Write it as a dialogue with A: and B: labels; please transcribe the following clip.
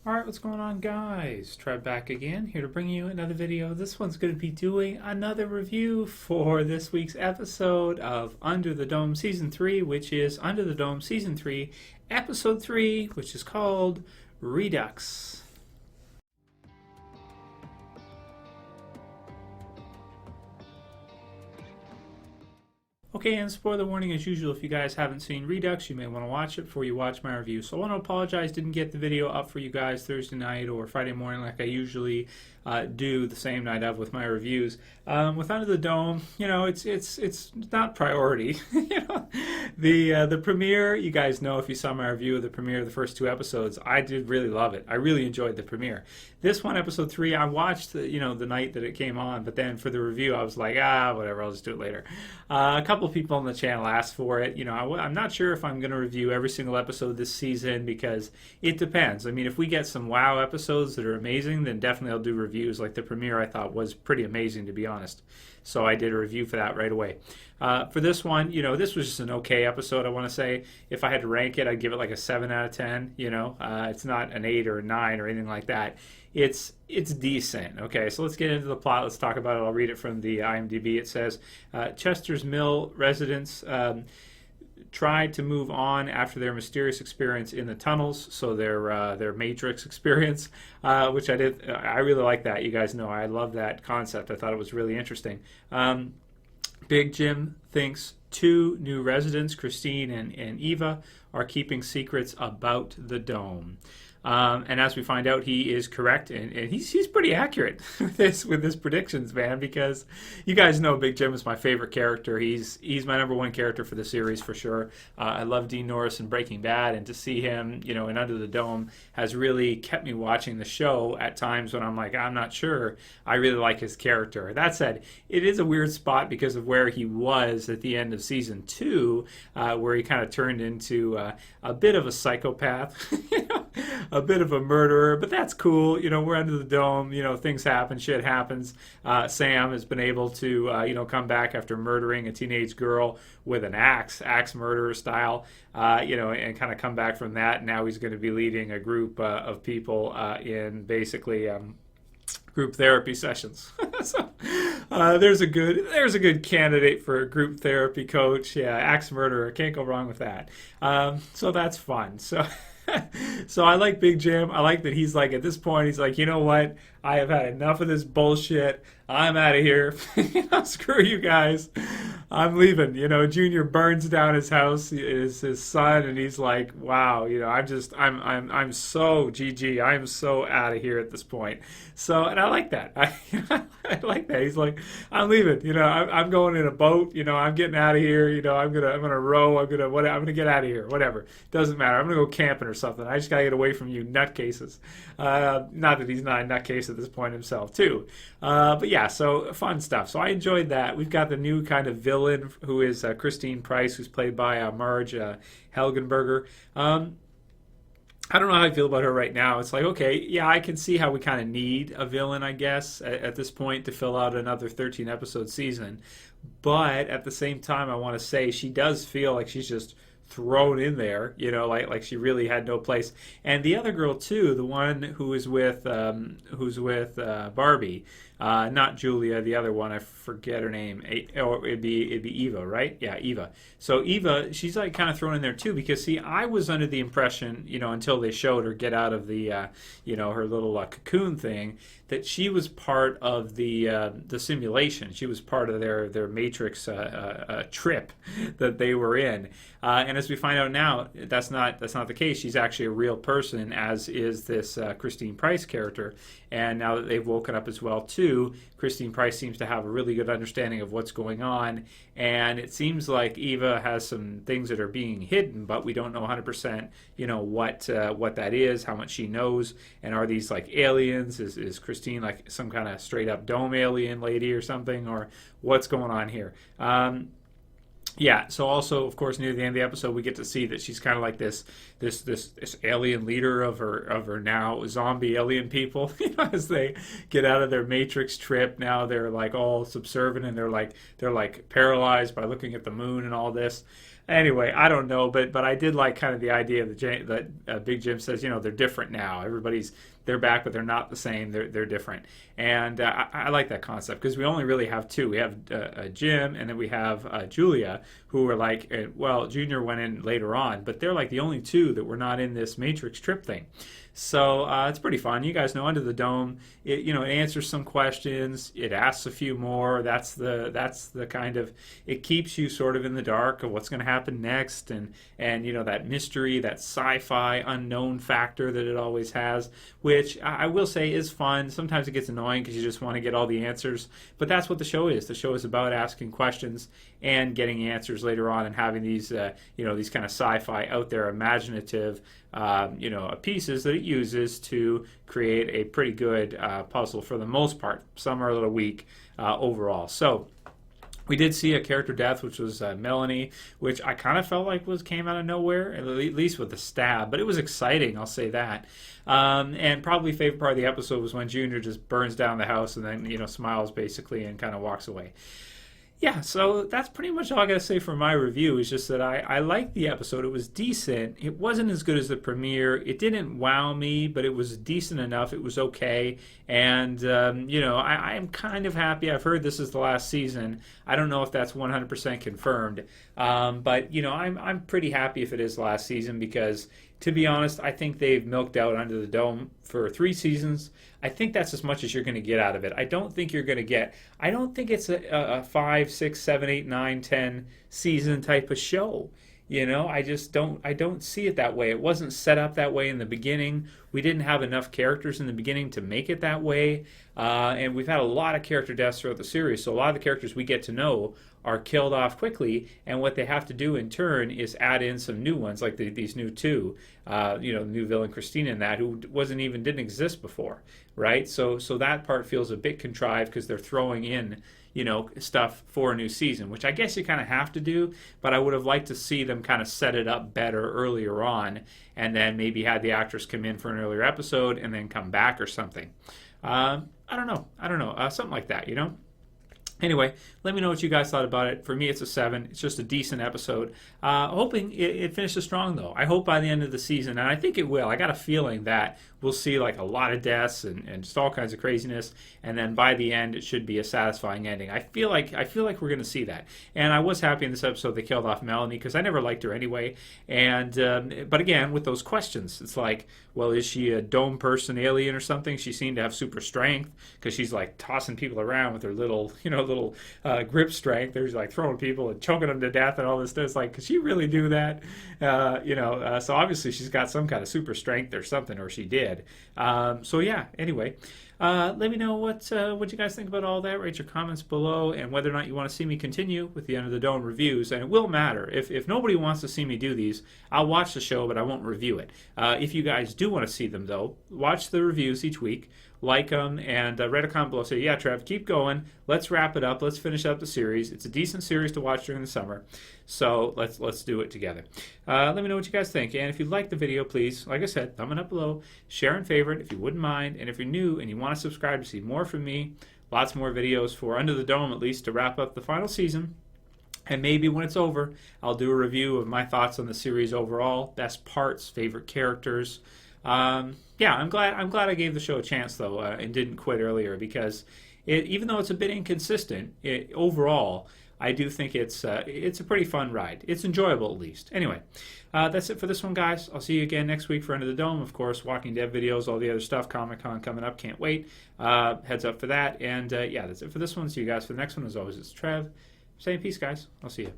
A: Alright, what's going on, guys? Trev back again, here to bring you another video. This one's going to be doing another review for this week's episode of Under the Dome Season 3, which is Under the Dome Season 3, Episode 3, which is called Redux. Okay, and spoiler warning as usual, if you guys haven't seen Redux, you may want to watch it before you watch my review. So I want to apologize, didn't get the video up for you guys Thursday night or Friday morning like I usually do the same night of with my reviews. With Under the Dome, you know, it's not priority. The premiere, you guys know if you saw my review of the premiere of the first two episodes, I did really love it. I really enjoyed the premiere. This one, episode 3, I watched the night that it came on, but then for the review, I was like, whatever, I'll just do it later. A couple people on the channel asked for it. I'm not sure if I'm going to review every single episode this season because it depends. I mean, if we get some wow episodes that are amazing, then definitely I'll do reviews. Like the premiere, I thought was pretty amazing, to be honest. So I did a review for that right away. For this one, this was just an okay episode, I want to say. If I had to rank it, I'd give it like a 7 out of 10. It's not an 8 or a 9 or anything like that. It's decent. Okay, so let's get into the plot. Let's talk about it. I'll read it from the IMDb. It says, Chester's Mill residents tried to move on after their mysterious experience in the tunnels, so their Matrix experience, which I did. I really like that. You guys know I love that concept. I thought it was really interesting. Big Jim thinks 2 new residents, Christine and Eva, are keeping secrets about the dome. And as we find out, he is correct, and he's pretty accurate with his predictions, man. Because you guys know Big Jim is my favorite character. He's my number one character for the series for sure. I love Dean Norris in Breaking Bad, and to see him, in Under the Dome has really kept me watching the show at times when I'm like, I'm not sure. I really like his character. That said, it is a weird spot because of where he was at the end of season 2, where he kind of turned into a bit of a psychopath. A bit of a murderer, but that's cool. We're under the dome. Things happen. Shit happens. Sam has been able to, come back after murdering a teenage girl with an axe murderer style, and kind of come back from that. Now he's going to be leading a group of people in basically group therapy sessions. So there's a good candidate for a group therapy coach. Yeah, axe murderer. Can't go wrong with that. So that's fun. So I like Big Jim. I like that he's like, at this point, he's like, you know what? I have had enough of this bullshit. I'm out of here. Screw you guys. I'm leaving. Junior burns down his house, his son, and he's like, wow, I'm so GG. I'm so out of here at this point. So, and I like that. I like that. He's like, I'm leaving. I'm going in a boat. I'm getting out of here. I'm gonna row. I'm gonna get out of here. Whatever. Doesn't matter. I'm gonna go camping or something. I just gotta get away from you nutcases. Not that he's not a nutcase at this point himself too. But yeah, so fun stuff. So I enjoyed that. We've got the new kind of villain who is Christine Price, who's played by Marge Helgenberger. I don't know how I feel about her right now. It's like, okay, yeah, I can see how we kind of need a villain, I guess, at this point to fill out another 13-episode season. But at the same time, I want to say she does feel like she's just thrown in there, like she really had no place. And the other girl too, the one who's with Barbie, not Julia, the other one, I forget her name. It'd be Eva, right? Yeah, Eva. So Eva, she's like kind of thrown in there too, because see, I was under the impression, until they showed her get out of the, her little cocoon thing, that she was part of the simulation. She was part of their Matrix trip that they were in. And as we find out now, that's not the case. She's actually a real person, as is this Christine Price character. And now that they've woken up as well too, Christine Price seems to have a really good understanding of what's going on. And it seems like Eva has some things that are being hidden, but we don't know 100%, what that is, how much she knows, and are these like aliens? Is Christine like some kind of straight up dome alien lady or something, or what's going on here? Yeah, so also, of course, near the end of the episode, we get to see that she's kind of like this alien leader of her now zombie alien people. As they get out of their Matrix trip, now they're like all subservient, and they're like paralyzed by looking at the moon and all this. Anyway, I don't know, but I did like kind of the idea that Big Jim says, they're different now. They're back, but they're not the same. They're different, and I like that concept because we only really have two. We have Jim, and then we have Julia, who are like, well, Junior went in later on, but they're like the only two that were not in this Matrix trip thing. So it's pretty fun. You guys know Under the Dome, it answers some questions. It asks a few more. That's the kind of, it keeps you sort of in the dark of what's going to happen next, and that mystery, that sci-fi unknown factor that it always has, which I will say is fun. Sometimes it gets annoying because you just want to get all the answers, but that's what the show is. The show is about asking questions and getting answers later on, and having these these kind of sci-fi out there imaginative pieces that it uses to create a pretty good puzzle for the most part. Some are a little weak overall. So we did see a character death, which was Melanie, which I kind of felt like came out of nowhere, at least with the stab. But it was exciting, I'll say that. And probably favorite part of the episode was when Junior just burns down the house and then smiles basically and kind of walks away. Yeah, so that's pretty much all I got to say for my review. Is just that I liked the episode. It was decent. It wasn't as good as the premiere. It didn't wow me, but it was decent enough. It was okay. And, I am kind of happy. I've heard this is the last season. I don't know if that's 100% confirmed. But, I'm pretty happy if it is the last season because, to be honest, I think they've milked out Under the Dome for 3 seasons. I think that's as much as you're going to get out of it. I don't think it's a 5, 6, 7, 8, 9, 10 season type of show. I don't see it that way. It wasn't set up that way in the beginning. We didn't have enough characters in the beginning to make it that way. And we've had a lot of character deaths throughout the series. So a lot of the characters we get to know are killed off quickly. And what they have to do in turn is add in some new ones, like these new two, new villain Christina and that, who didn't exist before, right? So that part feels a bit contrived because they're throwing in stuff for a new season, which I guess you kind of have to do, but I would have liked to see them kind of set it up better earlier on, and then maybe had the actors come in for an earlier episode and then come back or something. I don't know, something like that, Anyway, let me know what you guys thought about it. For me, it's a 7. It's just a decent episode. Hoping it finishes strong, though. I hope by the end of the season, and I think it will. I got a feeling that we'll see like a lot of deaths and just all kinds of craziness, and then by the end, it should be a satisfying ending. I feel like we're going to see that. And I was happy in this episode they killed off Melanie because I never liked her anyway. And but again, with those questions, it's like, well, is she a dome person, alien, or something? She seemed to have super strength because she's like tossing people around with her little grip strength. There's like throwing people and choking them to death and all this stuff. It's like, could she really do that? So obviously she's got some kind of super strength or something, or she did. So yeah, anyway, let me know what you guys think about all that. Write your comments below, and whether or not you want to see me continue with the Under the Dome reviews. And it will matter. If nobody wants to see me do these, I'll watch the show, but I won't review it. If you guys do want to see them, though, watch the reviews each week. Like them, and write a comment below. Say, yeah, Trev, keep going. Let's wrap it up. Let's finish up the series. It's a decent series to watch during the summer, so let's do it together. Let me know what you guys think, and if you like the video, please, like I said, thumb it up below, share and favorite if you wouldn't mind, and if you're new and you want to subscribe to see more from me, lots more videos for Under the Dome, at least, to wrap up the final season. And maybe when it's over, I'll do a review of my thoughts on the series overall, best parts, favorite characters. Yeah, I'm glad I gave the show a chance, though, and didn't quit earlier, because even though it's a bit inconsistent, overall, I do think it's a pretty fun ride. It's enjoyable, at least. Anyway, that's it for this one, guys. I'll see you again next week for Under the Dome. Of course, Walking Dead videos, all the other stuff, Comic-Con coming up. Can't wait. Heads up for that. And, yeah, that's it for this one. See you guys for the next one. As always, it's Trev. Saying peace, guys. I'll see you.